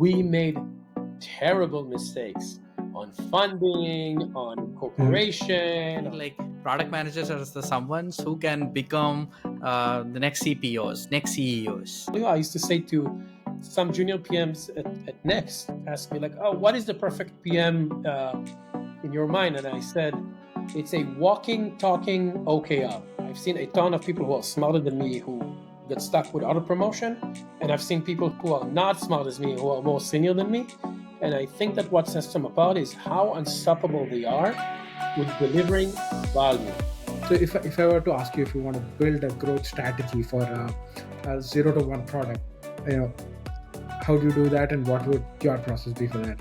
we made terrible mistakes on funding, on corporation. Like product managers are the someones who can become the next CPOs, next CEOs. I used to say to some junior PMs at Next, ask me like, "Oh, what is the perfect PM in your mind?" And I said, "It's a walking, talking OKR." I've seen a ton of people who are smarter than me who get stuck with auto promotion, and I've seen people who are not smart as me, who are more senior than me. And I think that what sets them apart is how unstoppable they are with delivering value. So if I were to ask you if you want to build a growth strategy for a 0 to 1 product, how do you do that, and what would your process be for that?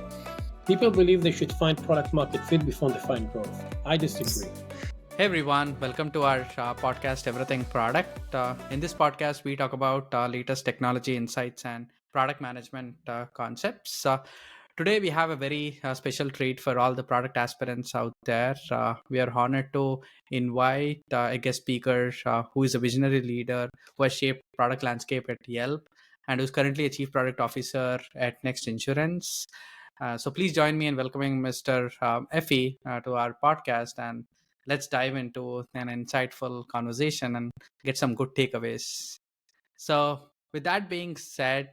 People believe they should find product market fit before they find growth. I disagree. Hey everyone, welcome to our podcast, Everything Product. In this podcast, we talk about latest technology insights and product management concepts. Today, we have a very special treat for all the product aspirants out there. We are honored to invite a guest speaker who is a visionary leader who has shaped product landscape at Yelp and who's currently a chief product officer at Next Insurance. So please join me in welcoming Mr. Effy to our podcast, and let's dive into an insightful conversation and get some good takeaways. So with that being said,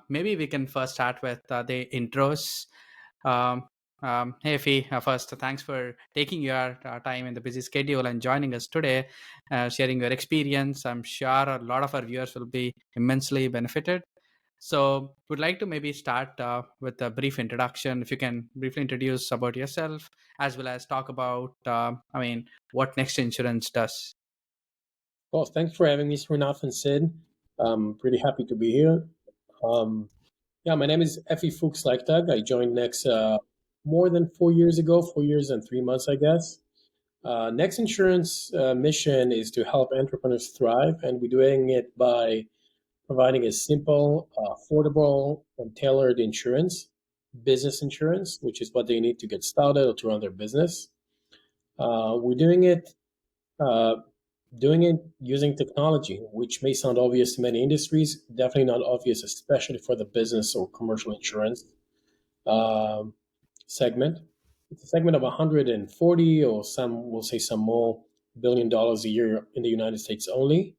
maybe we can first start with the intros. Hey, Effy, first, thanks for taking your time in the busy schedule and joining us today, sharing your experience. I'm sure a lot of our viewers will be immensely benefited. So would like to maybe start with a brief introduction. If you can briefly introduce about yourself, as well as talk about, what Next Insurance does. Well, thanks for having me, Srinath and Sid. I'm pretty happy to be here. My name is Effi Fuks-Leichtag. I joined Next more than 4 years ago, 4 years and 3 months, I guess. Next Insurance mission is to help entrepreneurs thrive, and we're doing it by providing a simple, affordable, and tailored insurance, business insurance, which is what they need to get started or to run their business. We're doing it using technology, which may sound obvious to many industries, definitely not obvious, especially for the business or commercial insurance segment. It's a segment of 140, or some will say some more, $1 billion a year in the United States only.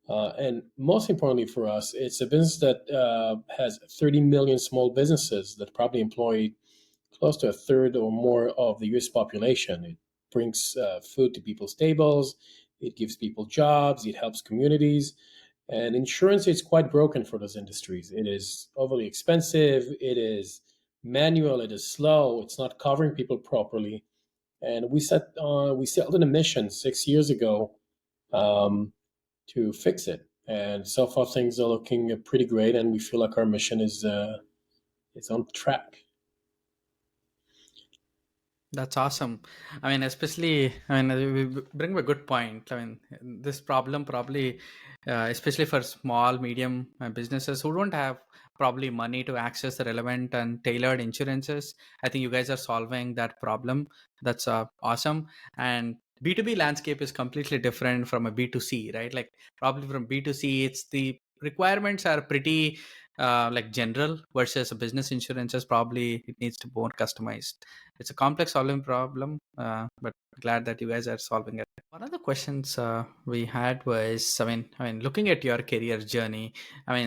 And most importantly for us, it's a business that has 30 million small businesses that probably employ close to a third or more of the US population. It brings food to people's tables. It gives people jobs. It helps communities. And insurance is quite broken for those industries. It is overly expensive. It is manual. It is slow. It's not covering people properly. And we set on a mission 6 years ago to fix it. And so far, things are looking pretty great, and we feel like our mission is on track. That's awesome. We bring a good point. This problem probably, especially for small, medium businesses who don't have probably money to access the relevant and tailored insurances. I think you guys are solving that problem. That's awesome. And B2B landscape is completely different from a B2C, right? Like probably from B2C, it's the requirements are pretty general, versus a business insurance is probably it needs to be more customized. It's a complex solving problem, but glad that you guys are solving it. One of the questions we had was, looking at your career journey,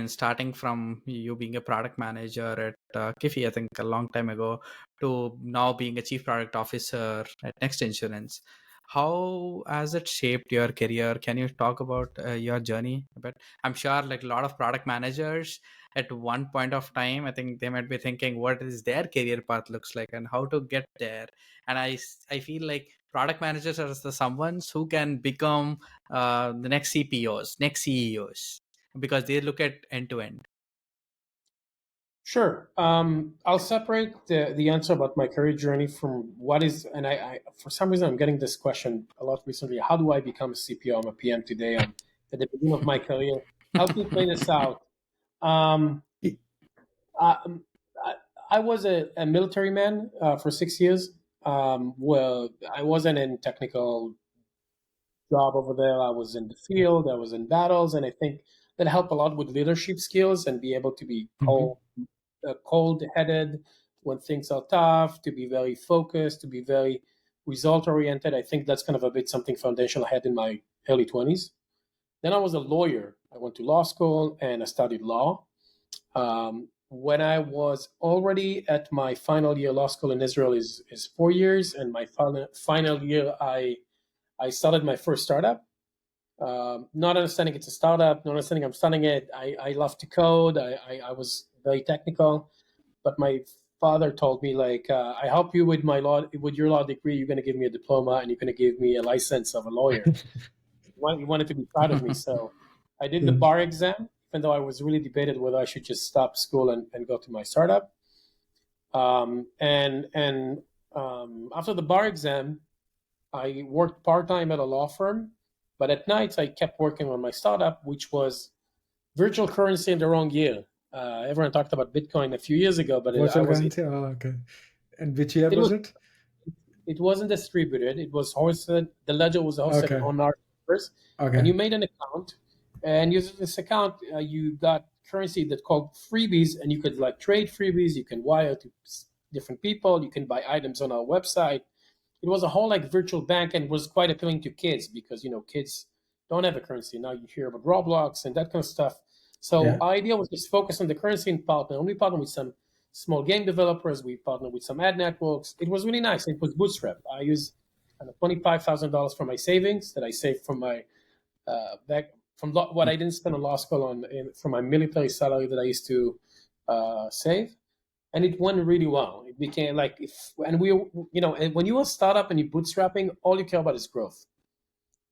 starting from you being a product manager at Kiffy, I think a long time ago, to now being a chief product officer at Next Insurance. How has it shaped your career? Can you talk about your journey a bit? I'm sure like a lot of product managers at one point of time, I think they might be thinking what is their career path looks like and how to get there. And I feel like product managers are the someones who can become the next CPOs, next CEOs, because they look at end to end. Sure. I'll separate the answer about my career journey from what is, and I for some reason I'm getting this question a lot recently. How do I become a CPO? I'm a PM today. I'm at the beginning of my career. Help me play this out. I, I was a military man for 6 years. Well, I wasn't in technical job over there. I was in the field. I was in battles, and I think that helped a lot with leadership skills and be able to be cold-headed when things are tough, to be very focused, to be very result-oriented. I think that's kind of a bit something foundational I had in my early 20s. Then I was a lawyer. I went to law school and I studied law. When I was already at my final year, law school in Israel is 4 years, and my final year, I started my first startup. Not understanding it's a startup, not understanding I'm starting it. I love to code. I was very technical, but my father told me, like, I help you with your law degree. You're going to give me a diploma and you're going to give me a license of a lawyer. He wanted to be proud of me. So I did the Yeah. bar exam, even though I was really debated whether I should just stop school and go to my startup. After the bar exam, I worked part-time at a law firm, but at night I kept working on my startup, which was virtual currency in the wrong year. Everyone talked about Bitcoin a few years ago, but Virtual currency. Oh, okay. And which year was it? It wasn't distributed. It was hosted. The ledger was hosted Okay. on our servers, Okay. and you made an account. And using this account, you got currency that called freebies, and you could like trade freebies. You can wire to different people. You can buy items on our website. It was a whole like virtual bank, and was quite appealing to kids because kids don't have a currency. Now you hear about Roblox and that kind of stuff. So Yeah. our idea was just focus on the currency and partner. And we partnered with some small game developers. We partnered with some ad networks. It was really nice. It was bootstrap. I used $25,000 from my savings that I saved from my back from what I didn't spend on law school from my military salary that I used to save, and it went really well. It became like and when you're a startup and you're bootstrapping, all you care about is growth.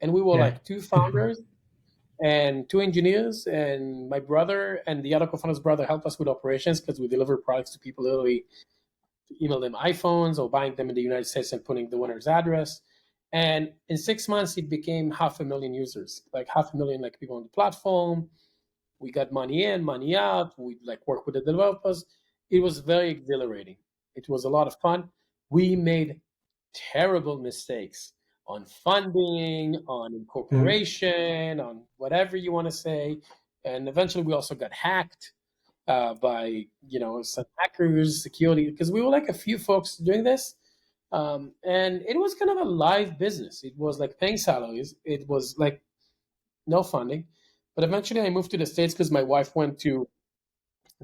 And we were Yeah. like two founders and two engineers, and my brother and the other co-founder's brother helped us with operations because we deliver products to people literally, email them iPhones or buying them in the United States and putting the winner's address. And in 6 months, it became 500,000 users, like 500,000 like people on the platform. We got money in, money out. We like work with the developers. It was very exhilarating. It was a lot of fun. We made terrible mistakes on funding, on incorporation, on whatever you want to say. And eventually we also got hacked by some hackers, security, because we were like a few folks doing this. And it was kind of a live business. It was like paying salaries. It was like no funding. But eventually I moved to the States because my wife went to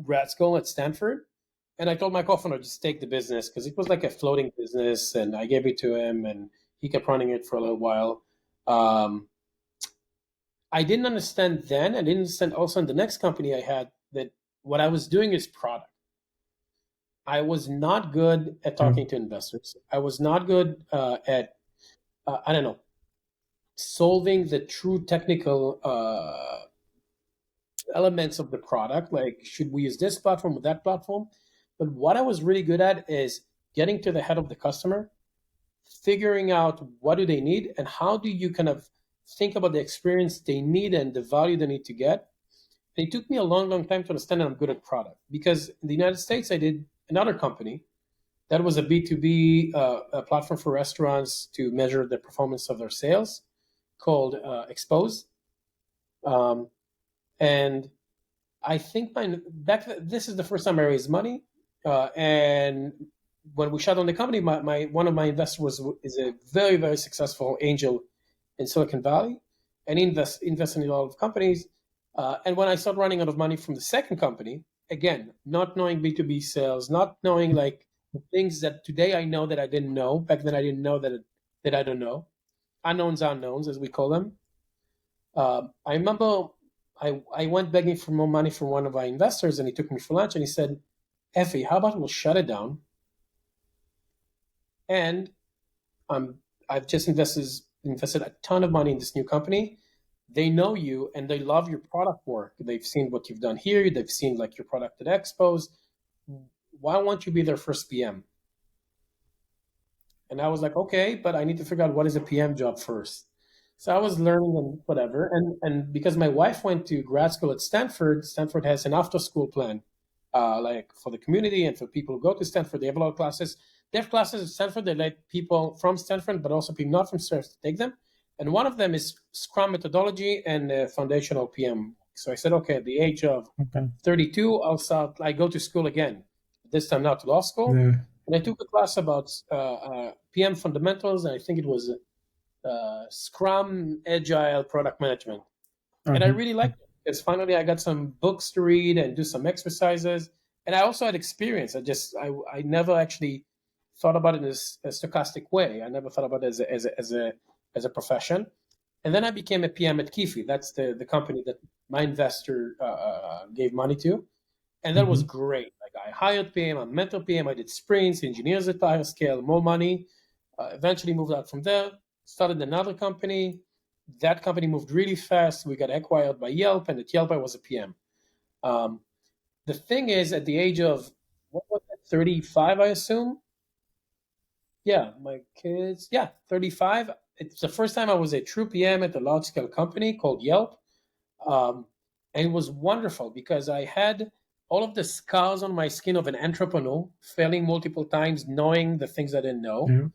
grad school at Stanford. And I told my co-founder, just take the business because it was like a floating business. And I gave it to him and he kept running it for a little while. I didn't understand then. I didn't understand also in the next company I had that what I was doing is product. I was not good at talking to investors. I was not good at, I don't know, solving the true technical elements of the product. Like, should we use this platform or that platform? But what I was really good at is getting to the head of the customer, figuring out what do they need and how do you kind of think about the experience they need and the value they need to get. And it took me a long, long time to understand that I'm good at product because in the United States, I did another company that was a B2B a platform for restaurants to measure the performance of their sales called Expose. And I think this is the first time I raised money. And when we shut down the company, one of my investors is a very, very successful angel in Silicon Valley, and he invests in a lot of companies. And when I started running out of money from the second company, again, not knowing B2B sales, not knowing like things that today I know that I didn't know. Back then I didn't know that I don't know. Unknowns, as we call them. I remember I went begging for more money from one of our investors, and he took me for lunch, and he said, Effy, how about we'll shut it down? And I've just invested a ton of money in this new company. They know you, and they love your product work. They've seen what you've done here. They've seen like your product at Expos. Why won't you be their first PM? And I was like, okay, but I need to figure out what is a PM job first. So I was learning and whatever. And because my wife went to grad school at Stanford, Stanford has an after school plan, like for the community and for people who go to Stanford. They have a lot of classes. They have classes at Stanford. They let people from Stanford, but also people not from Stanford take them. And one of them is Scrum methodology and foundational PM. So I said, okay, at the age of 32, I go to school again. this time now to law school. Yeah. And I took a class about PM fundamentals, and I think it was Scrum, Agile, Product Management. And I really liked it because finally I got some books to read and do some exercises. And I also had experience. I never actually thought about it in a stochastic way. I never thought about it as a profession. And then I became a PM at Kifi. That's the company that my investor gave money to. And that was great. Like I hired PM, I mentored PM, I did sprints, engineers at higher scale, more money. Eventually moved out from there, started another company. That company moved really fast. We got acquired by Yelp, and at Yelp I was a PM. The thing is, at the age of what was it, 35, I assume. Yeah, my kids. Yeah, 35. It's the first time I was a true PM at a large scale company called Yelp. Um, and it was wonderful because I had all of the scars on my skin of an entrepreneur, failing multiple times, knowing the things I didn't know. Yeah.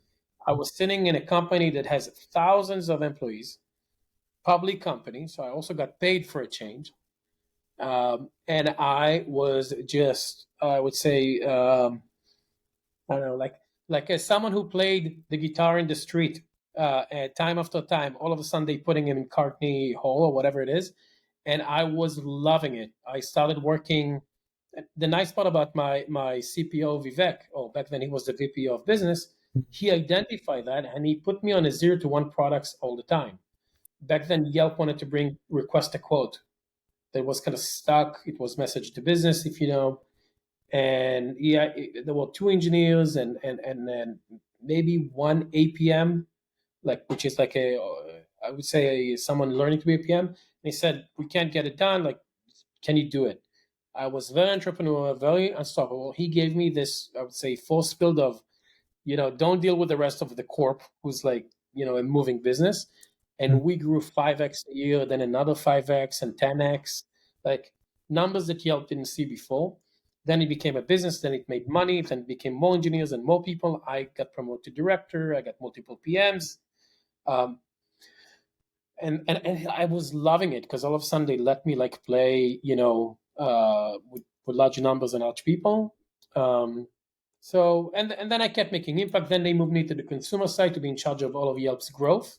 I was sitting in a company that has thousands of employees, public company, so I also got paid for a change. And I was just, I would say, I don't know, like as someone who played the guitar in the street, time after time, all of a sudden they putting him in Cartney Hall or whatever it is, and I was loving it. I started working. The nice part about my CPO Vivek, or back then he was the VP of business, he identified that and he put me on a 0 to 1 products all the time. Back then Yelp wanted to bring request a quote that was kind of stuck. It was message to business, if you know. And yeah, there were 2 engineers and then maybe 1 APM, like which is like I would say someone learning to be a PM. And he said, "We can't get it done. Like, can you do it?" I was very entrepreneurial, very unstoppable. He gave me this, I would say, force build of, don't deal with the rest of the corp who's like, a moving business. And we grew 5x a year, then another 5x and 10x, like numbers that Yelp didn't see before. Then it became a business, then it made money, then it became more engineers and more people. I got promoted to director, I got multiple PMs. Um, and I was loving it because all of a sudden they let me like play, with large numbers and large people. So and then I kept making impact. Then they moved me to the consumer side to be in charge of all of Yelp's growth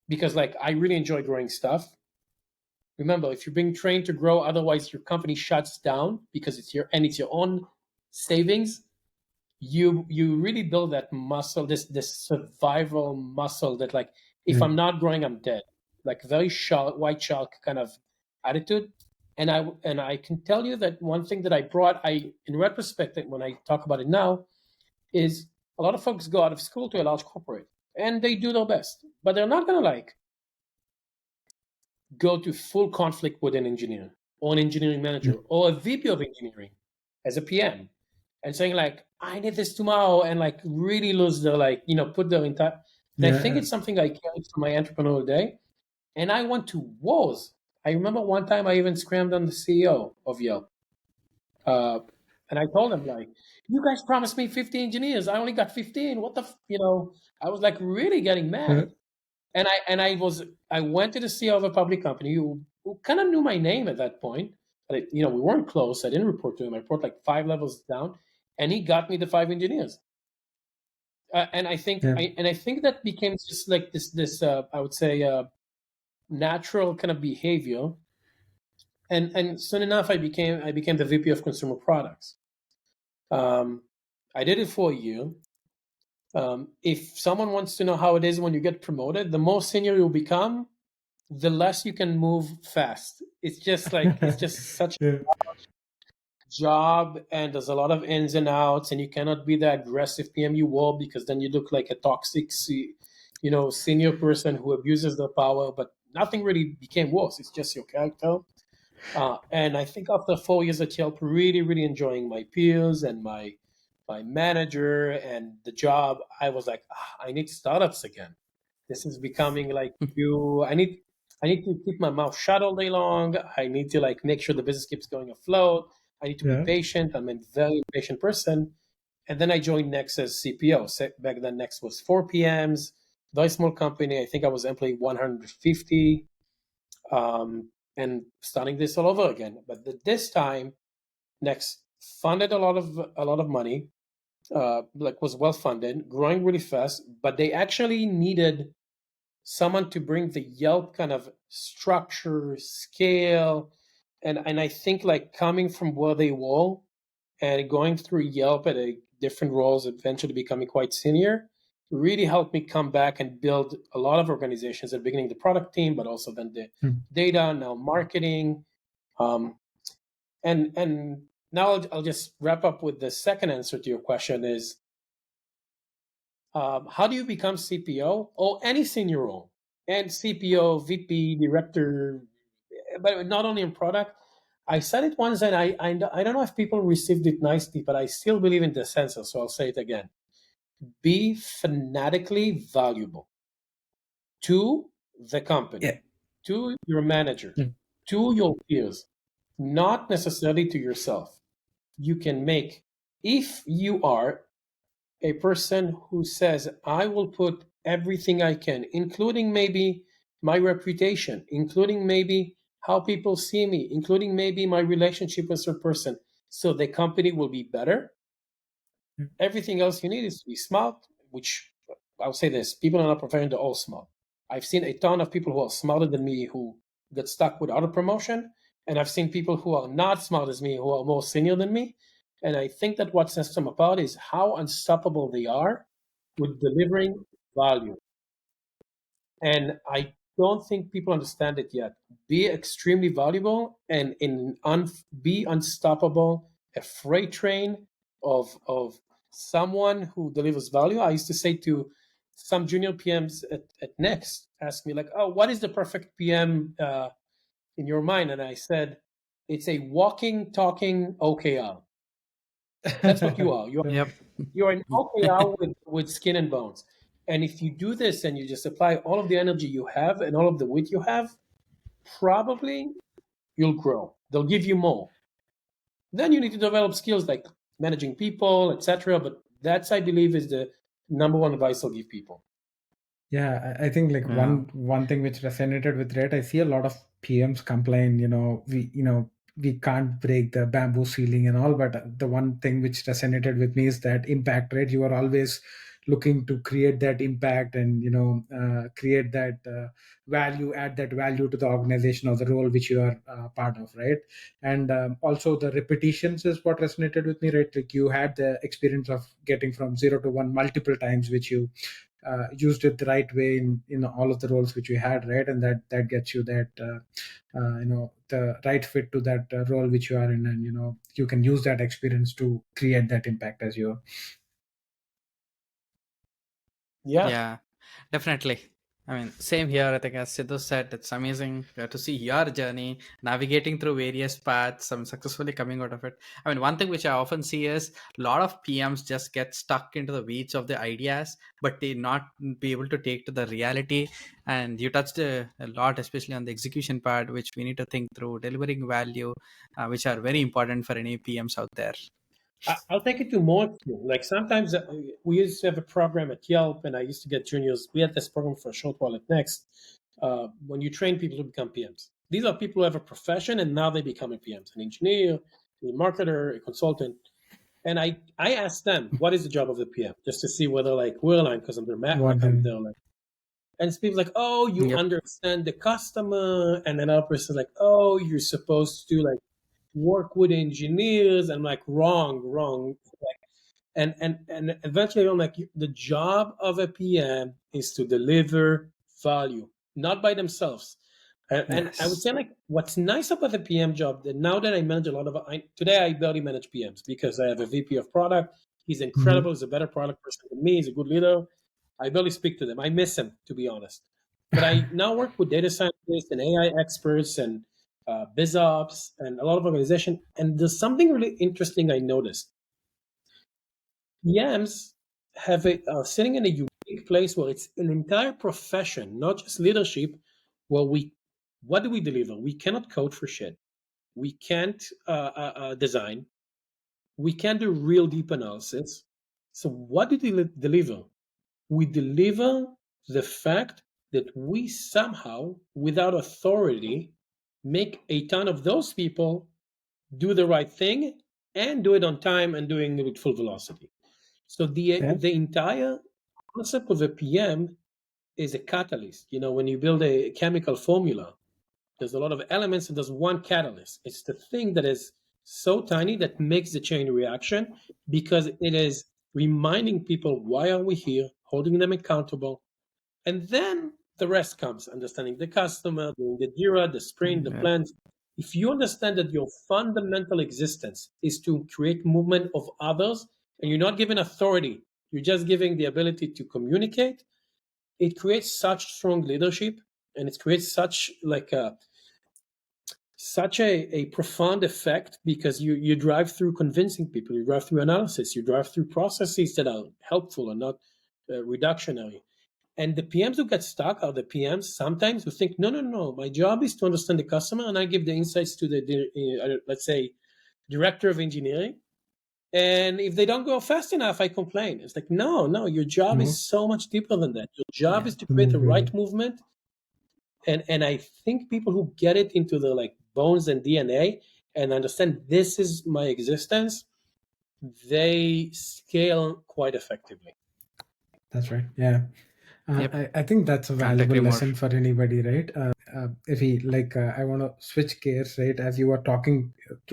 because like I really enjoy growing stuff. Remember, if you're being trained to grow, otherwise your company shuts down because it's your own savings. You really build that muscle, this survival muscle that like if I'm not growing, I'm dead. Like very shark, white shark kind of attitude. And I can tell you that one thing that I brought, in retrospect, when I talk about it now, is a lot of folks go out of school to a large corporate and they do their best, but they're not gonna like go to full conflict with an engineer or an engineering manager or a VP of engineering as a PM and saying like, I need this tomorrow, and like really lose their like, put their entire. And I think it's something I carried from my entrepreneurial day. And I went to wars. I remember one time I even scrammed on the CEO of Yelp. And I told him like, you guys promised me 50 engineers. I only got 15. What the, I was like really getting mad. And I went to the CEO of a public company who kind of knew my name at that point, but we weren't close. I didn't report to him. I reported like 5 levels down, and he got me the 5 engineers. And I think that became just like this I would say natural kind of behavior. And soon enough, I became the VP of consumer products. I did it for a year. If someone wants to know how it is when you get promoted, the more senior you become, the less you can move fast. It's just such a job, and there's a lot of ins and outs, and you cannot be the aggressive PM you were because then you look like a toxic, senior person who abuses their power. But nothing really became worse. It's just your character. And I think after 4 years at Yelp, really, really enjoying my peers and my manager and the job, I was like, I need startups again. This is becoming like I need to keep my mouth shut all day long. I need to like make sure the business keeps going afloat. I need to be patient. I'm a very patient person. And then I joined Next as CPO. Back then, Next was 4 PMs, very small company. I think I was employee 150, and starting this all over again. But this time, Next funded a lot of money, like was well funded, growing really fast, but they actually needed someone to bring the Yelp kind of structure, scale, and I think like coming from where they were and going through Yelp at a different roles, eventually becoming quite senior, really helped me come back and build a lot of organizations at the beginning, the product team, but also then the data, now marketing. Um, and now I'll just wrap up with the second answer to your question is, how do you become CPO or any senior role? And CPO, VP, director, but not only in product. I said it once, and I don't know if people received it nicely, but I still believe in the sensor, so I'll say it again. Be fanatically valuable to the company, Yeah. to your manager, Mm. to your peers, not necessarily to yourself. You can make, if you are a person who says, I will put everything I can, including maybe my reputation, including maybe how people see me, including maybe my relationship with a person, so the company will be better. Mm. Everything else you need is to be smart, which I'll say this, people are not professional, they're all smart. I've seen a ton of people who are smarter than me who get stuck without a promotion, and I've seen people who are not smart as me who are more senior than me. And I think that what sets them apart is how unstoppable they are with delivering value. And I don't think people understand it yet. Be extremely valuable and be unstoppable. A freight train of someone who delivers value. I used to say to some junior PMs at Next, ask me like, "Oh, what is the perfect PM in your mind?" And I said, "It's a walking, talking OKR. That's what you are. Yep. You're an OKR with skin and bones. And if you do this and you just apply all of the energy you have and all of the wit you have, probably you'll grow. They'll give you more. Then you need to develop skills like managing people, etc. But that's, I believe, is the number one advice I'll give people. Yeah, I think like Yeah. one thing which resonated with Red, I see a lot of PMs complain, we can't break the bamboo ceiling and all, but the one thing which resonated with me is that impact, right? You are always looking to create that impact and create that value, add that value to the organization or the role which you are part of, right? And also the repetitions is what resonated with me, right? Like you had the experience of getting from 0 to 1 multiple times, which you used it the right way in all of the roles which you had, right? And that gets you that the right fit to that role which you are in, and you can use that experience to create that impact as you. Yeah. Yeah, definitely. I mean, same here. I think as Sidhu said, it's amazing to see your journey navigating through various paths and successfully coming out of it. I mean, one thing which I often see is a lot of PMs just get stuck into the weeds of the ideas, but they not be able to take to the reality. And you touched a lot, especially on the execution part, which we need to think through delivering value, which are very important for any PMs out there. I'll take it to more extreme. Like sometimes we used to have a program at Yelp, and I used to get juniors. We had this program for a short while at Next. When you train people to become PMs, these are people who have a profession, and now they become a PMs, an engineer, a marketer, a consultant. And I asked them, "What is the job of the PM?" Just to see whether like we're aligned because I'm their What like I'm the their like. And it's people like, "Oh, you Yep. understand the customer," and then other person's like, "Oh, you're supposed to like work with engineers." I'm like, wrong, wrong. And eventually I'm like, the job of a PM is to deliver value, not by themselves. And I would Yes. say like what's nice about the PM job that now that I manage a lot of today I barely manage PMs because I have a VP of product. He's incredible. Mhm. He's a better product person than me. He's a good leader. I barely speak to them. I miss him, to be honest. But I now work with data scientists and AI experts and biz ops and a lot of organization. And there's something really interesting I noticed. PMs have sitting in a unique place where it's an entire profession, not just leadership. Where what do we deliver? We cannot code for shit. We can't design. We can't do real deep analysis. So what do we deliver? We deliver the fact that we somehow, without authority, make a ton of those people do the right thing and do it on time and doing it with full velocity. So Yeah. the entire concept of a PM is a catalyst. When you build a chemical formula, there's a lot of elements and there's one catalyst. It's the thing that is so tiny that makes the chain reaction, because it is reminding people why are we here, holding them accountable, and then the rest comes: understanding the customer, doing the Jira, the sprint, the Yep. plans. If you understand that your fundamental existence is to create movement of others, and you're not giving authority, you're just giving the ability to communicate, it creates such strong leadership, and it creates such a profound effect, because you drive through convincing people, you drive through analysis, you drive through processes that are helpful and not reductionary. And the PMs who get stuck are the PMs sometimes who think, no, no, no, my job is to understand the customer, and I give the insights to the let's say, director of engineering. And if they don't go fast enough, I complain. It's like, no, your job is No. so much deeper than that. Your job Yeah. is to To create the move right really. movement. And I think people who get it into the bones and DNA and understand this is my existence, they scale quite effectively. That's right. Yeah. Yep. I think that's a Can't valuable agree more. lesson for anybody, right? If he I want to switch gears, right? As you were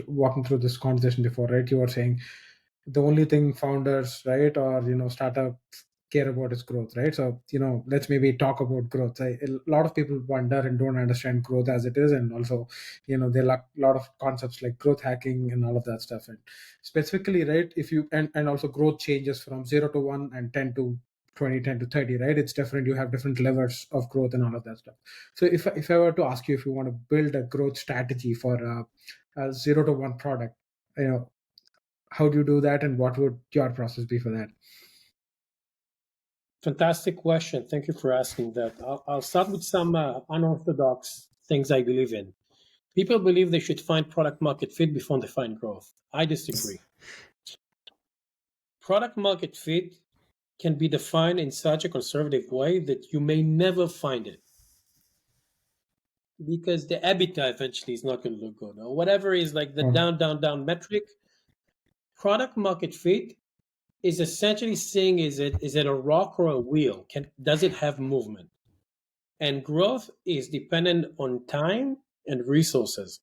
walking through this conversation before, right? You were saying the only thing founders, right, or startups care about is growth, right? So let's maybe talk about growth. A lot of people wonder and don't understand growth as it is, and also there are a lot of concepts like growth hacking and all of that stuff. And specifically, right, if you and also growth changes from 0 to 1 and 10 to 20, 10 to 30, right? It's different. You have different levels of growth and all of that stuff. So if I were to ask you if you want to build a growth strategy for a 0 to 1 product, how do you do that, and what would your process be for that? Fantastic question. Thank you for asking that. I'll start with some unorthodox things I believe in. People believe they should find product market fit before they find growth. I disagree. Product market fit can be defined in such a conservative way that you may never find it, because the EBITDA eventually is not going to look good, or whatever is like the Oh. down metric. Product market fit is essentially saying, is it a rock or a wheel? Does it have movement? And growth is dependent on time and resources.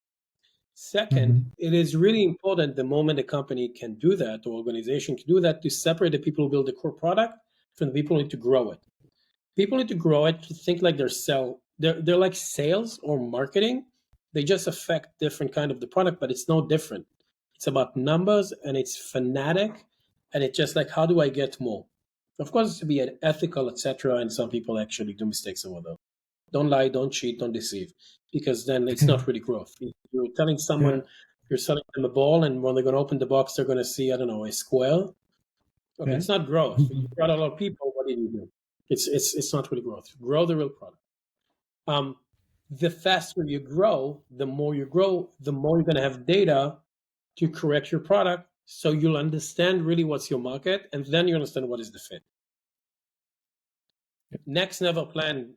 Second, Mhm. it is really important the moment a company can do that, or organization can do that, to separate the people who build the core product from the people who need to grow it. People need to grow it to think like they're like sales or marketing. They just affect different kind of the product, but it's no different. It's about numbers, and it's fanatic, and it's just like, how do I get more? Of course, to be ethical, etc. And some people actually do mistakes over there. Don't lie, don't cheat, don't deceive, because then it's not really growth. You're telling Yeah. someone, you're selling them a ball, and when they're going to open the box, they're going to see, I don't know, a square. Okay, Yeah. it's not growth. You brought a lot of people. What did you do? It's not really growth. Grow the real product. Um, the faster you grow, the more you grow, the more you're going to have data to correct your product. So you'll understand really what's your market, and then you understand what is the fit. Next, never plan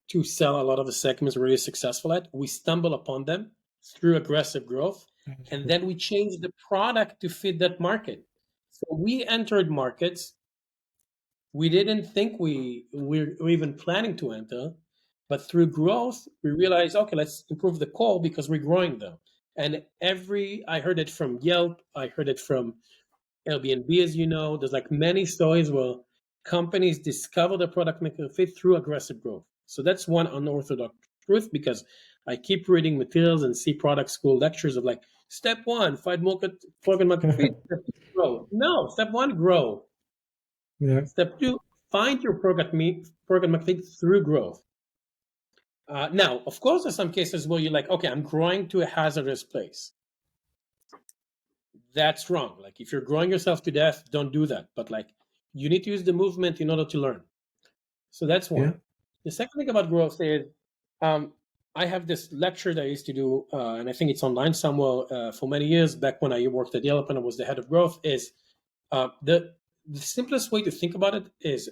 to sell a lot of the segments we're really successful at. We stumble upon them through aggressive growth, and then we change the product to fit that market. So we entered markets we didn't think we're even planning to enter, but through growth, we realized, okay, let's improve the core because we're growing them. And I heard it from Yelp, I heard it from Airbnb, as you know. There's like many stories where companies discover the product market fit through aggressive growth. So that's one unorthodox truth, because I keep reading materials and see product school lectures of like, step one, find product market fit, step two, grow. No, step one, grow. Yeah. Step two, find your product market fit through growth. Now, of course, there's some cases where you're like, okay, I'm growing to a hazardous place. That's wrong. Like, if you're growing yourself to death, don't do that. But like, you need to use the movement in order to learn. So that's one. Yeah. The second thing about growth is, I have this lecture that I used to do, and I think it's online somewhere, for many years back when I worked at Yelp and I was the head of growth. Is the simplest way to think about it is,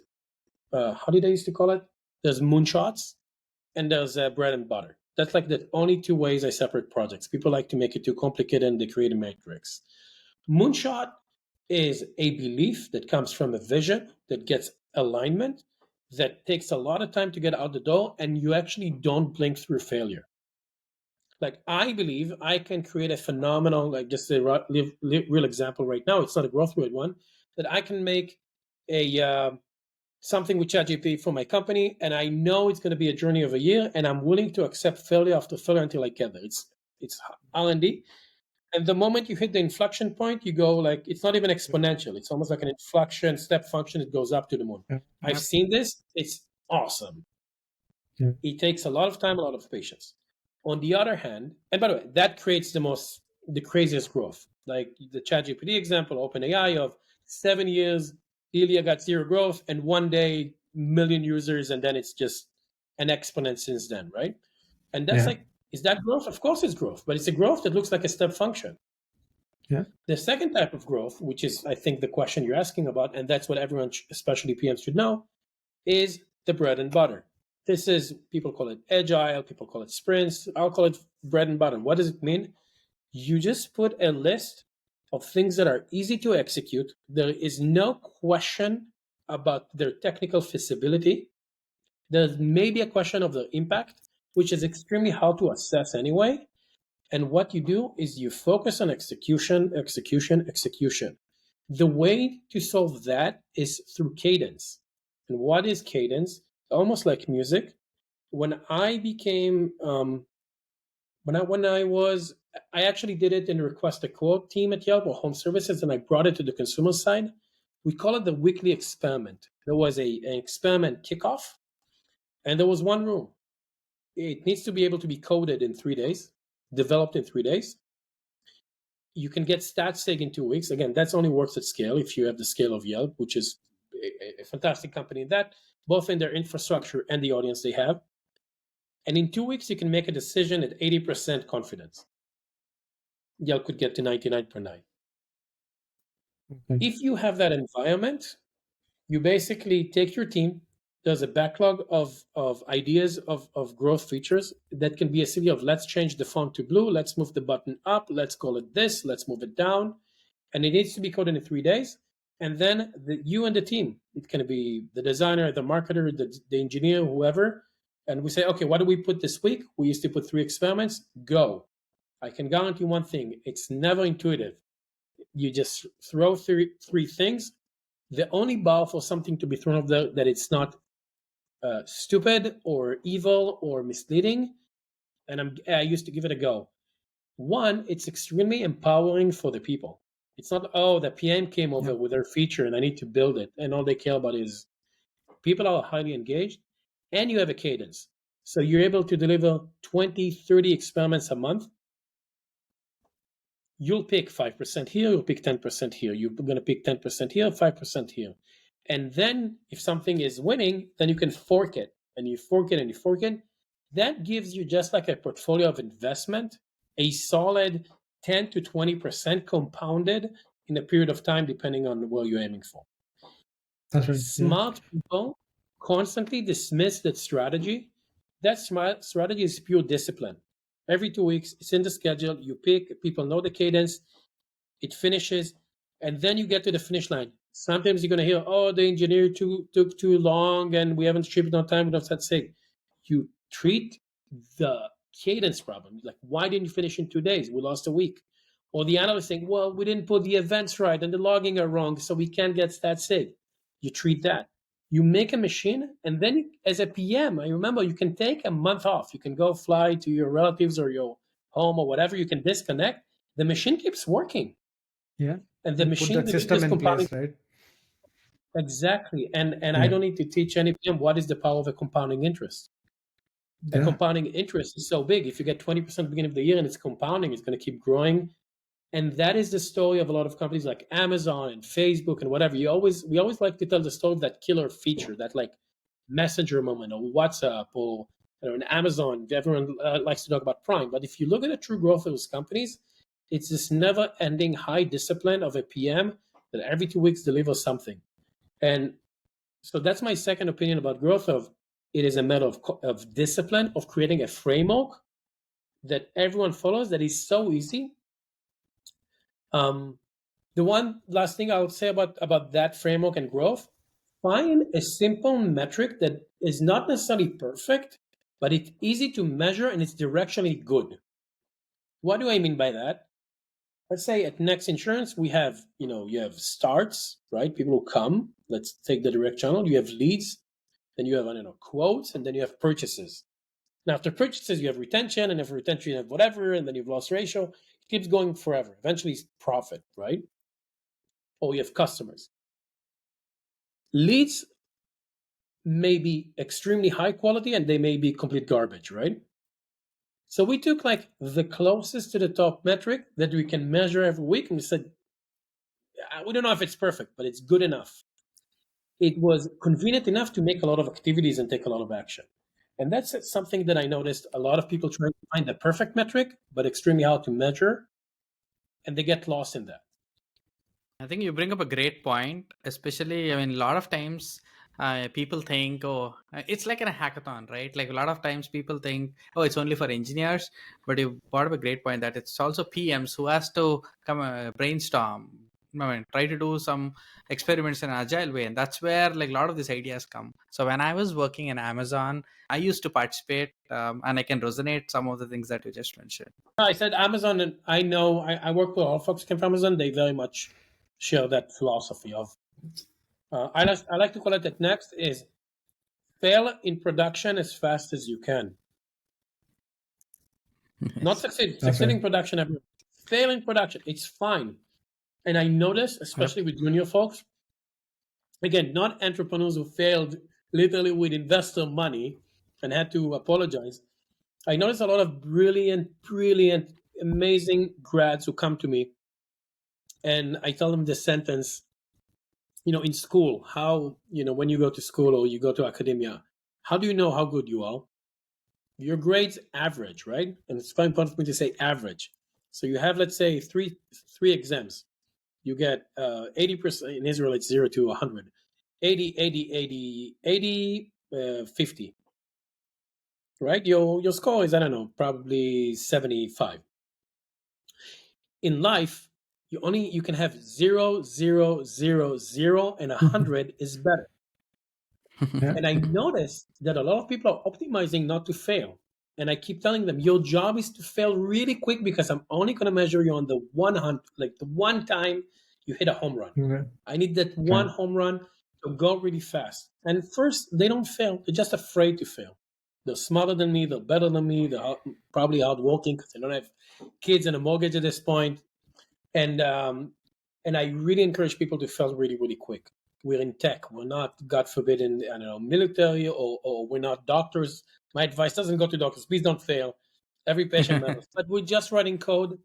how did I used to call it? There's moonshots and there's bread and butter. That's like the only two ways I separate projects. People like to make it too complicated and they create a matrix. Moonshot is a belief that comes from a vision that gets alignment, that takes a lot of time to get out the door, and you actually don't blink through failure. Like, I believe I can create a phenomenal, like, just a real example right now. It's not a growth rate one, that I can make a something with ChatGPT for my company, and I know it's going to be a journey of a year, and I'm willing to accept failure after failure until I get there. It's R&D, and the moment you hit the inflection point, you go, like, it's not even exponential. It's almost like an inflection step function. It goes up to the moon. Yeah. I've seen this. It's awesome. Yeah. It takes a lot of time, a lot of patience. On the other hand, and by the way, that creates the craziest growth. Like the ChatGPT example, OpenAI of 7 years, Ilya got zero growth, and one day, million users, and then it's just an exponent since then, right? And that's Yeah. like, is that growth? Of course it's growth, but it's a growth that looks like a step function. Yeah. The second type of growth, which is, I think, the question you're asking about, and that's what everyone, especially PMs, should know, is the bread and butter. This is, people call it agile, people call it sprints. I'll call it bread and butter. What does it mean? You just put a list of things that are easy to execute. There is no question about their technical feasibility. There's maybe a question of the impact, which is extremely hard to assess anyway. And what you do is you focus on execution, execution, execution. The way to solve that is through cadence. And what is cadence? Almost like music. When I became, I actually did it in the request a quote team at Yelp or home services, and I brought it to the consumer side. We call it the weekly experiment. There was an experiment kickoff, and there was one rule. It needs to be able to be coded in 3 days, developed in 3 days. You can get stats taken in 2 weeks. Again, that's only works at scale if you have the scale of Yelp, which is a fantastic company in that, both in their infrastructure and the audience they have. And in 2 weeks, you can make a decision at 80% confidence. Yelp could get to 99.9. Okay. If you have that environment, you basically take your team. There's a backlog of ideas of growth features that can be a city of, let's change the font to blue, let's move the button up, let's call it this, let's move it down. And it needs to be coded in 3 days. And then you and the team, it can be the designer, the marketer, the engineer, whoever. And we say, okay, what do we put this week? We used to put 3 experiments, go. I can guarantee one thing, it's never intuitive. You just throw three things. The only bar for something to be thrown up there that it's not stupid or evil or misleading, and I used to give it a go. One, it's extremely empowering for the people. It's not, oh, the PM came over with their feature and I need to build it, and all they care about is people are highly engaged, and you have a cadence. So you're able to deliver 20, 30 experiments a month. You'll pick 5% here, you'll pick 10% here. You're going to pick 10% here, 5% here. And then if something is winning, then you can fork it, and you fork it and you fork it. That gives you, just like a portfolio of investment, a solid 10 to 20% compounded in a period of time, depending on what you're aiming for. That's right. Smart people constantly dismiss that strategy. That smart strategy is pure discipline. Every 2 weeks, it's in the schedule. You pick, people know the cadence, it finishes, and then you get to the finish line. Sometimes you're going to hear, oh, the engineer took too long and we haven't shipped it on time. We don't have to say. You treat the cadence problem. Like, why didn't you finish in 2 days? We lost a week. Or the analyst saying, well, we didn't put the events right and the logging are wrong, so we can't get stat sig. You treat that. You make a machine, and then as a PM, I remember you can take a month off. You can go fly to your relatives or your home or whatever. You can disconnect. The machine keeps working. Yeah. And the And put machine that system in place, right? Exactly. And Yeah. I don't need to teach any PM what is the power of a compounding interest. A Yeah. compounding interest is so big. If you get 20% at the beginning of the year and it's compounding, it's going to keep growing. And that is the story of a lot of companies like Amazon and Facebook and whatever. We always like to tell the story of that killer feature, that like messenger moment, or WhatsApp, or an Amazon. Everyone likes to talk about Prime. But if you look at the true growth of those companies, it's this never-ending high discipline of a PM that every 2 weeks delivers something. And so that's my second opinion about growth. Of it is a matter of discipline, of creating a framework that everyone follows, that is so easy. The one last thing I'll say about that framework and growth, find a simple metric that is not necessarily perfect, but it's easy to measure and it's directionally good. What do I mean by that? Let's say at Next Insurance, we have, you have starts, right? People who come. Let's take the direct channel. You have leads, then you have, I don't know, quotes, and then you have purchases. Now, after purchases, you have retention, and after retention, you have whatever, and then you have loss ratio. It keeps going forever. Eventually, it's profit, right? Or you have customers. Leads may be extremely high quality, and they may be complete garbage, right? So we took like the closest to the top metric that we can measure every week, and we said, we don't know if it's perfect, but it's good enough. It was convenient enough to make a lot of activities and take a lot of action. And that's something that I noticed a lot of people trying to find the perfect metric, but extremely hard to measure, and they get lost in that. I think you bring up a great point, especially, I mean, a lot of times people think, oh, it's like in a hackathon, right? Like a lot of times people think, oh, it's only for engineers, but you brought up a great point that it's also PMs who has to come brainstorm, I mean, try to do some experiments in an agile way. And that's where like a lot of these ideas come. So when I was working in Amazon, I used to participate and I can resonate some of the things that you just mentioned. I said Amazon, and I know I work with all folks who came from Amazon. They very much share that philosophy of, I like to call it that next is fail in production as fast as you can. Not succeed. Succeed in production, everyone. Fail in production. It's fine. And I notice, especially with junior folks, again, not entrepreneurs who failed literally with investor money and had to apologize. I notice a lot of brilliant, amazing grads who come to me, and I tell them the sentence, in school, how, when you go to school or you go to academia, how do you know how good you are? Your grade's average, right? And it's very important for me to say average. So you have, let's say, three exams. You get 80%. In Israel, it's 0 to 100. 80, 80, 80, 80, 50. Right? Your score is, I don't know, probably 75. In life, you can have 0, 0, 0, 0, and 100 is better. And I noticed that a lot of people are optimizing not to fail. And I keep telling them, your job is to fail really quick because I'm only going to measure you on the 100, like the one time you hit a home run. Okay. I need that one home run to go really fast. And first, they don't fail. They're just afraid to fail. They're smarter than me. They're better than me. They're probably hardworking because they don't have kids and a mortgage at this point. And I really encourage people to fail really, really quick. We're in tech. We're not, God forbid, in military, or we're not doctors. My advice doesn't go to doctors. Please don't fail. Every patient matters. But we're just writing code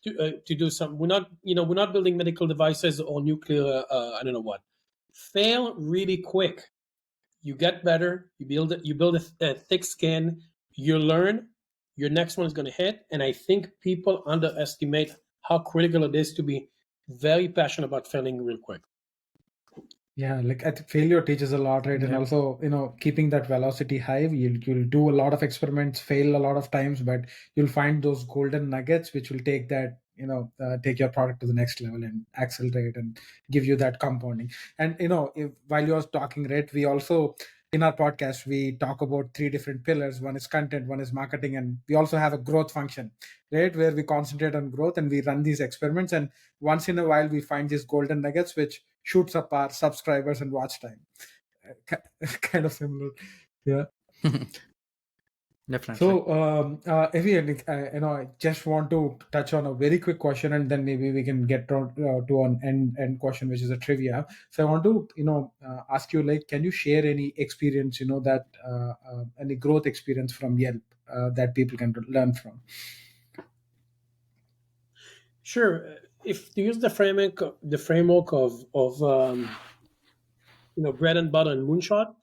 to do something. We're not building medical devices or nuclear. I don't know what. Fail really quick. You get better. You build a thick skin. You learn. Your next one is going to hit. And I think people underestimate how critical it is to be very passionate about failing real quick. Yeah, like I think failure teaches a lot, right? And also, keeping that velocity high, you'll do a lot of experiments, fail a lot of times, but you'll find those golden nuggets which will take that, take your product to the next level and accelerate and give you that compounding. And while you're talking, right, we also in our podcast we talk about three different pillars. One is content, one is marketing, and we also have a growth function, right, where we concentrate on growth and we run these experiments. And once in a while, we find these golden nuggets which shoots up our subscribers and watch time. Kind of similar. Yeah. Definitely. So, Effy, I just want to touch on a very quick question, and then maybe we can get to an end question, which is a trivia. So, I want to, ask you, like, can you share any experience, that any growth experience from Yelp that people can learn from? Sure. If to use the framework of bread and butter and moonshot,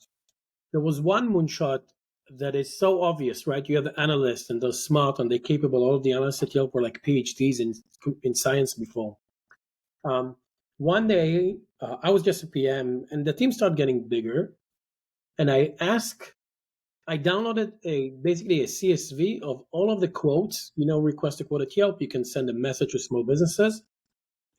there was one moonshot that is so obvious, right? You have the analysts and they're smart and they're capable. All of the analysts at Yelp were like PhDs in science before. One day, I was just a PM and the team started getting bigger. And I downloaded basically a CSV of all of the quotes, request a quote at Yelp. You can send a message to small businesses.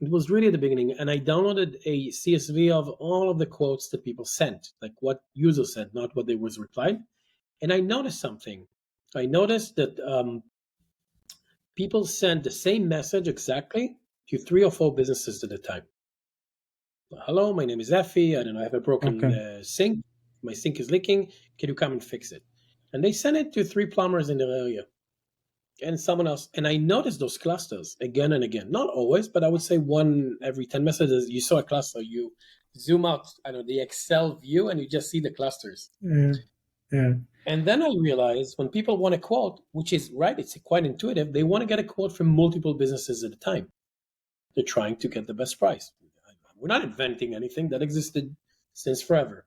It was really at the beginning, and I downloaded a CSV of all of the quotes that people sent, like what users sent, not what they was replied. And I noticed something. I noticed that people sent the same message exactly to 3 or 4 businesses at a time. Hello, my name is Effy. I don't know, I have a broken Okay. sink. My sink is leaking. Can you come and fix it? And they sent it to 3 plumbers in their area and someone else. And I noticed those clusters again and again. Not always, but I would say one every 10 messages. You saw a cluster. You zoom out, I don't know, the Excel view, and you just see the clusters. Yeah. Yeah. And then I realized when people want a quote, which is right, it's quite intuitive, they want to get a quote from multiple businesses at a time. They're trying to get the best price. We're not inventing anything that existed since forever.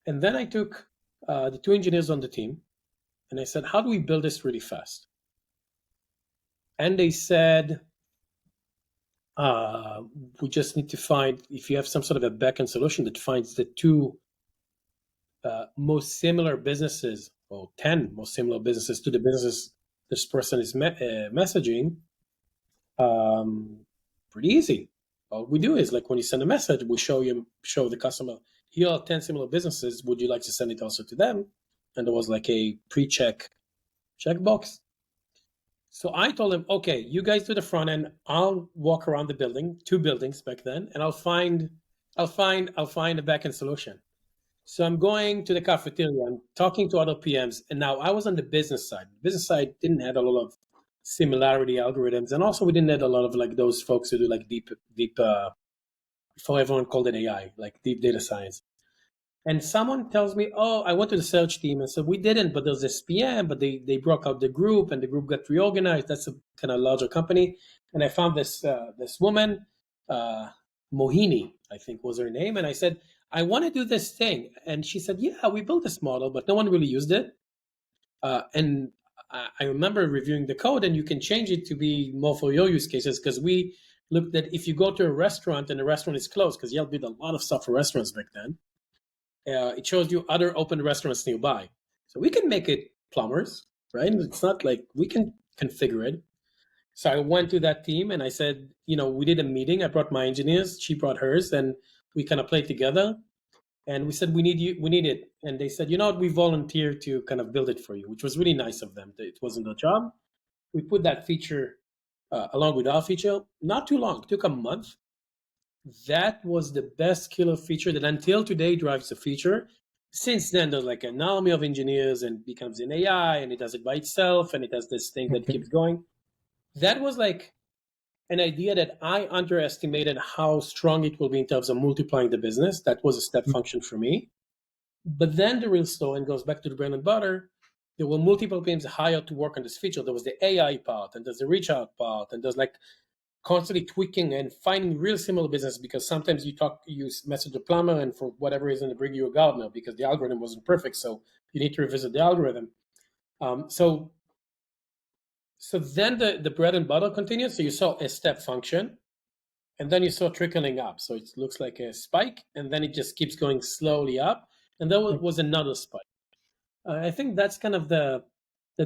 And then I took the 2 engineers on the team and I said, how do we build this really fast? And they said, we just need to find, if you have some sort of a backend solution that finds the 2 most similar businesses, or 10 most similar businesses to the businesses this person is messaging, pretty easy. All we do is, like, when you send a message, we show the customer, here are 10 similar businesses. Would you like to send it also to them? And there was like a checkbox. So I told them, okay, you guys do the front end. I'll walk around the building, 2 buildings back then, and I'll find a backend solution. So I'm going to the cafeteria. I'm talking to other PMs, and now I was on the business side. The business side didn't have a lot of similarity algorithms, and also we didn't have a lot of like those folks who do like deep. Before everyone called it AI, like deep data science. And someone tells me, oh, I went to the search team and said, we didn't, but there's this PM, but they broke out the group and the group got reorganized. That's a kind of larger company. And I found this woman, Mohini, I think was her name. And I said, I want to do this thing. And she said, yeah, we built this model, but no one really used it. And I remember reviewing the code, and you can change it to be more for your use cases, because we looked at, if you go to a restaurant and the restaurant is closed, because Yelp did a lot of stuff for restaurants back then, it shows you other open restaurants nearby. So we can make it plumbers, right? It's not like we can configure it. So I went to that team and I said, we did a meeting. I brought my engineers, she brought hers, and we kind of played together. And we said, we need it. And they said, we volunteer to kind of build it for you, which was really nice of them. It wasn't a job. We put that feature along with our feature, not too long, it took a month. That was the best killer feature that until today drives the feature. Since then, there's like an army of engineers and becomes an AI, and it does it by itself, and it has this thing that Okay. keeps going. That was like an idea that I underestimated how strong it will be in terms of multiplying the business. That was a step function for me. But then the real story, and goes back to the bread and butter, there were multiple teams hired to work on this feature. There was the AI part, and there's the reach out part, and there's like constantly tweaking and finding real similar business, because sometimes you message a plumber, and for whatever reason they bring you a gardener because the algorithm wasn't perfect, so you need to revisit the algorithm. So then the bread and butter continues. So you saw a step function, and then you saw trickling up. So it looks like a spike, and then it just keeps going slowly up, and there was another spike. I think that's kind of that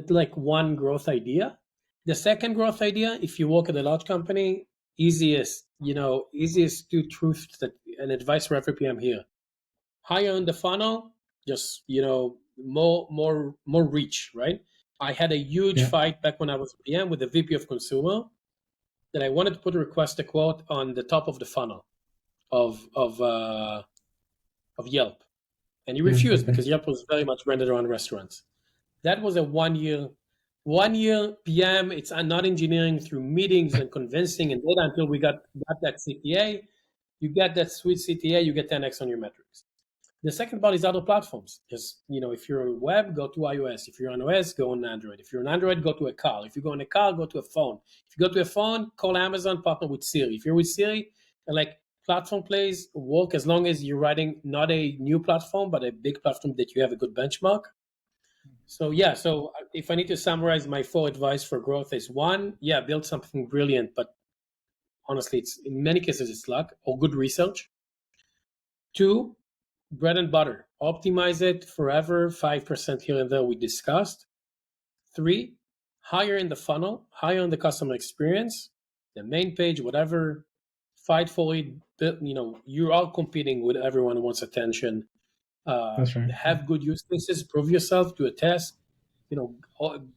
like one growth idea. The second growth idea, if you work at a large company, easiest two truths that an advice for every PM here. Higher in the funnel, just more reach, right? I had a huge Yeah. fight back when I was PM with the VP of consumer that I wanted to put a quote on the top of the funnel of Yelp, and he Yeah. refused Okay. because Yelp was very much branded around restaurants. That was a 1 year PM. It's not engineering through meetings and convincing and data until we got that CTA. You get that sweet CTA, you get 10x on your metrics. The second part is other platforms. Just, if you're on web, go to iOS. If you're on iOS, go on Android. If you're on Android, go to a car. If you go on a car, go to a phone. If you go to a phone, call Amazon, partner with Siri. If you're with Siri, like, platform plays work as long as you're writing not a new platform, but a big platform that you have a good benchmark. So if I need to summarize my 4 advice for growth is: 1, build something brilliant, but honestly, it's in many cases it's luck or good research. 2, bread and butter, optimize it forever, 5% here and there we discussed. 3, higher in the funnel, higher in the customer experience, the main page, whatever fight for it. You're all competing with everyone who wants attention. That's right. Have good use cases, prove yourself, do a test,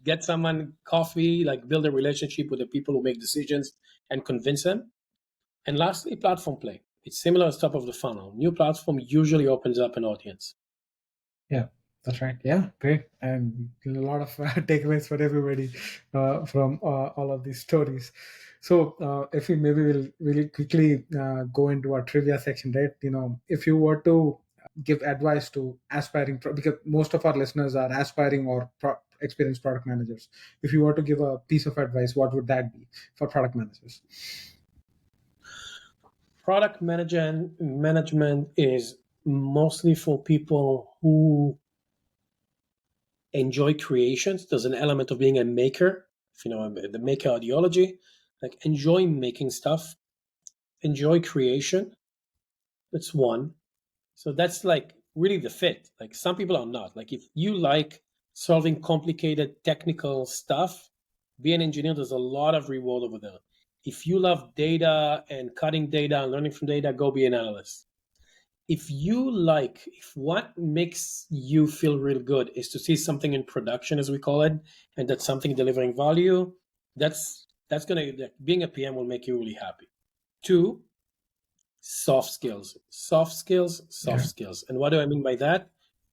get someone coffee, like build a relationship with the people who make decisions and convince them. And lastly, platform play. It's similar as top of the funnel. New platform usually opens up an audience. Yeah, that's right. Yeah, great. And a lot of takeaways for everybody from all of these stories. So, if we maybe we'll really quickly go into our trivia section, right? If you were to give advice to aspiring, because most of our listeners are aspiring or experienced product managers. If you were to give a piece of advice, what would that be for product managers? Product management is mostly for people who enjoy creations. There's an element of being a maker, if you know the maker ideology, like enjoy making stuff, enjoy creation. That's one. So that's like really the fit. Like some people are not. Like if you like solving complicated technical stuff, be an engineer, there's a lot of reward over there. If you love data and cutting data and learning from data, go be an analyst. If what makes you feel real good is to see something in production, as we call it, and that's something delivering value, that's gonna being a PM will make you really happy. Two, soft skills. Yeah. And what do I mean by that?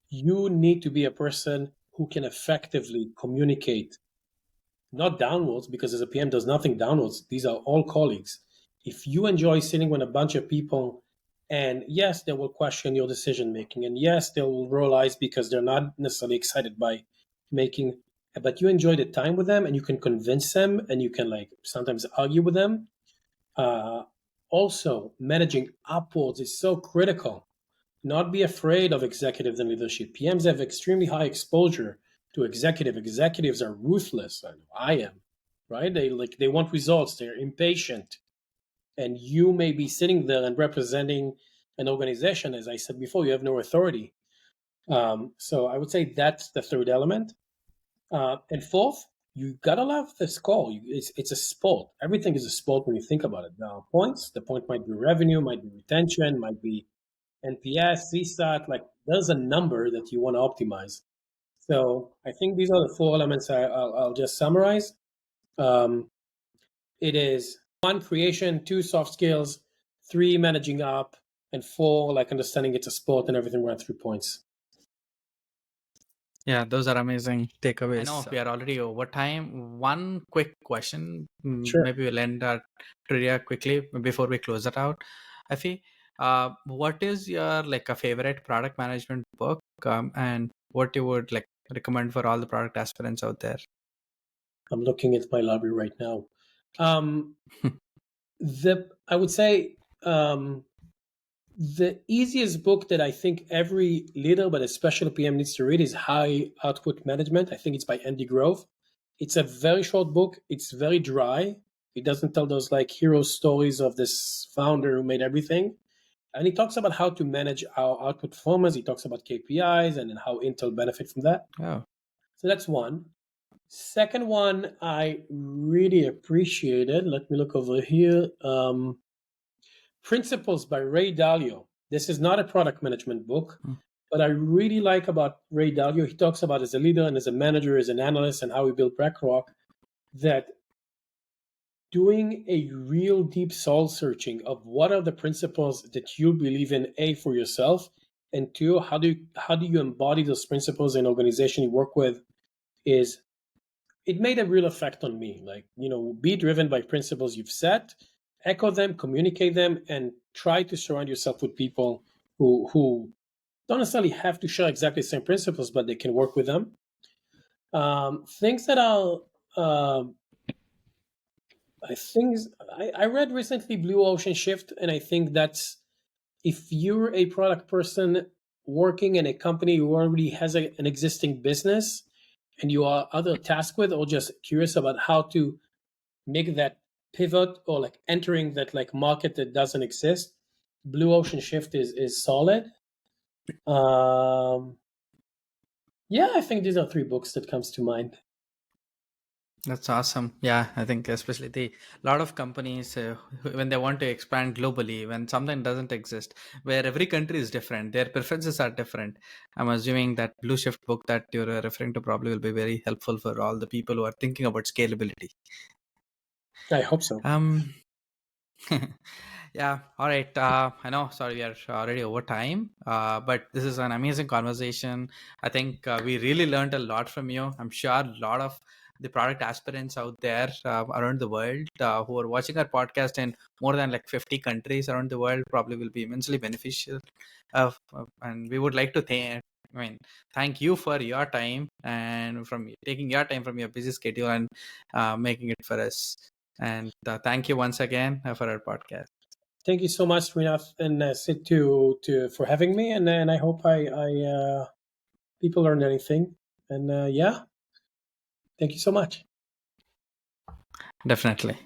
You need to be a person who can effectively communicate, not downwards, because as a PM does nothing downwards. These are all colleagues. If you enjoy sitting with a bunch of people, and yes, they will question your decision making, and yes, they will roll eyes because they're not necessarily excited by making, but you enjoy the time with them, and you can convince them, and you can like sometimes argue with them. Uh, Also, managing upwards is so critical. Not be afraid of executives and leadership. PMs have extremely high exposure to executives are ruthless. I am, right? They want results. They're impatient, and you may be sitting there and representing an organization. As I said before, you have no authority. So I would say that's the third element. And fourth, you gotta love the score. It's a sport. Everything is a sport when you think about it. There are points. The point might be revenue, might be retention, might be NPS, CSAT. Like there's a number that you want to optimize. So I think these are the four elements I'll just summarize. Um, it is one, creation, two, soft skills, three, managing up, and four, like understanding it's a sport and everything runs through points. Yeah, those are amazing I takeaways. I know know we are already over time. One quick question. Sure. Maybe we'll end our trivia quickly before we close it out. Effy, what is your like a favorite product management book, and what you would like recommend for all the product aspirants out there? I'm looking at my library right now. I would say the easiest book that I think every leader, but especially PM, needs to read is High Output Management. I think it's by Andy Grove. It's a very short book. It's very dry. It doesn't tell those like hero stories of this founder who made everything. And he talks about how to manage our output performance. He talks about KPIs and how Intel benefit from that. Oh, So that's one. Second one I really appreciated. Let me look over here. Principles by Ray Dalio. This is not a product management book, but I really like about Ray Dalio. He talks about as a leader and as a manager, as an analyst, and how he built BlackRock, that doing a real deep soul searching of what are the principles that you believe in, A, for yourself, and two, how do you embody those principles in organization you work with, is it made a real effect on me. Like, be driven by principles you've set, echo them, communicate them, and try to surround yourself with people who don't necessarily have to share exactly the same principles, but they can work with them. Things that I read recently Blue Ocean Shift, and I think that's if you're a product person working in a company who already has an existing business and you are either tasked with or just curious about how to make that pivot or like entering that like market that doesn't exist, Blue Ocean Shift is solid. Yeah, I think these are three books that comes to mind. That's awesome. Yeah, I think especially the lot of companies when they want to expand globally, when something doesn't exist, where every country is different, their preferences are different. I'm assuming that Blue Shift book that you're referring to probably will be very helpful for all the people who are thinking about scalability. I hope so. Um, yeah, all right. I know, sorry, we are already over time, but this is an amazing conversation. I think we really learned a lot from you. I'm sure a lot of the product aspirants out there around the world who are watching our podcast in more than like 50 countries around the world probably will be immensely beneficial. And we would like to thank you for your time and from taking your time from your busy schedule and making it for us. And thank you once again for our podcast. Thank you so much, Srinath and Sid, to for having me, and I hope I people learned anything. And yeah, thank you so much. Definitely.